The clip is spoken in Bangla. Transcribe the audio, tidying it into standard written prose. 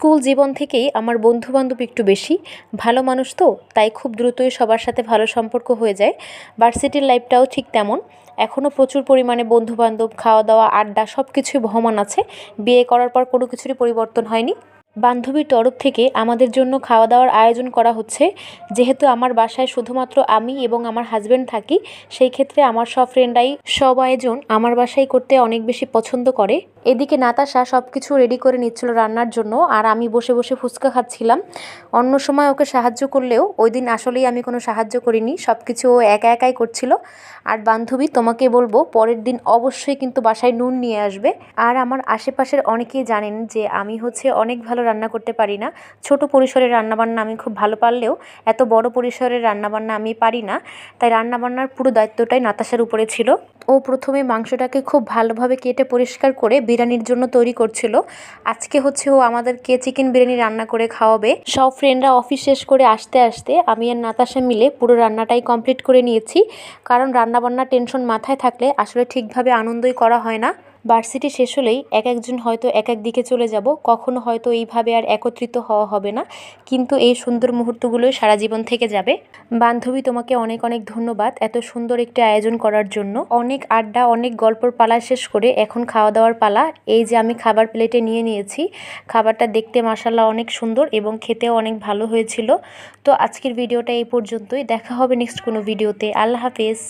স্কুল জীবন থেকেই আমার বন্ধু-বান্ধব একটু বেশি। ভালো মানুষ তো, তাই খুব দ্রুতই সবার সাথে ভালো সম্পর্ক হয়ে যায়। ভার্সিটির লাইফটাও ঠিক তেমন। এখনও প্রচুর পরিমাণে বন্ধু-বান্ধব, খাওয়া-দাওয়া, আড্ডা সবকিছুই বহমান আছে। বিয়ে করার পর কোনো কিছুরই পরিবর্তন হয়নি। বান্ধবীর তরফ থেকে আমাদের জন্য খাওয়া-দাওয়ার আয়োজন করা হচ্ছে। যেহেতু আমার বাসায় শুধুমাত্র আমি এবং আমার হাসব্যান্ড থাকি, সেই ক্ষেত্রে আমার সব ফ্রেন্ডরাই সব আয়োজন আমার বাসায় করতে অনেক বেশি পছন্দ করে। এদিকে নাতাশা সবকিছু রেডি করে নিচ্ছিল রান্নার জন্য, আর আমি বসে বসে ফুচকা খাচ্ছিলাম। অন্য সময় ওকে সাহায্য করলেও ওই দিন আসলেই আমি কোনো সাহায্য করিনি, সবকিছু ও একা একাই করছিল। আর বান্ধবী, তোমাকে বলবো পরের দিন অবশ্যই কিন্তু বাসায় নুন নিয়ে আসবে। আর আমার আশেপাশের অনেকেই জানেন যে আমি অনেক ভালো রান্না করতে পারি না। ছোট পরিসরের রান্নাবান্না আমি খুব ভালো পারলেও এত বড় পরিসরের রান্নাবান্না আমি পারি না। তাই রান্নাবান্নার পুরো দায়িত্বটাই নাতাশার উপরে ছিল। ও প্রথমে মাংসটাকে খুব ভালোভাবে কেটে পরিষ্কার করে বিরিয়ানির জন্য তৈরি করছিল। আজকে ও আমাদেরকে চিকেন বিরিয়ানি রান্না করে খাওয়াবে। সব ফ্রেন্ডরা অফিস শেষ করে আসতে আসতে আমি আর নাতাশা মিলে পুরো রান্নাটাই কমপ্লিট করে নিয়েছি। কারণ রান্নাবান্নার টেনশন মাথায় থাকলে আসলে ঠিকভাবে আনন্দই করা হয় না। ভার্সিটি শেষ হলেই এক একজন হয়তো এক এক দিকে চলে যাব, কখনো হয়তো এইভাবে আর একত্রিত হওয়া হবে না, কিন্তু এই সুন্দর মুহূর্তগুলোই সারা জীবন থেকে যাবে। বান্ধবী, তোমাকে অনেক অনেক ধন্যবাদ এত সুন্দর একটি আয়োজন করার জন্য। অনেক আড্ডা, অনেক গল্পর পালা শেষ করে এখন খাওয়া দাওয়ার পালা। এই যে আমি খাবার প্লেটে নিয়ে নিয়েছি। খাবারটা দেখতে মাশাআল্লাহ অনেক সুন্দর এবং খেতেও অনেক ভালো হয়েছিল। তো আজকের ভিডিওটা এই পর্যন্তই। দেখা হবে নেক্সট কোনো ভিডিওতে। আল্লাহ হাফেজ।